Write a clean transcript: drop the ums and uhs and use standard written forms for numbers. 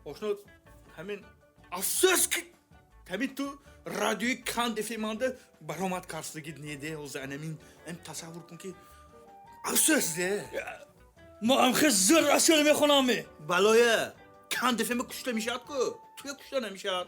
آشنا همین افسوس که همین تو رادیوی کاند افیمانده برآمد کارستگی نیده و زنمین این تصور کن که افسوس ده ما هم خیلی زر اصیل میخونمه بلایه کاند افیم کشته میشد که توی کشته نمیشد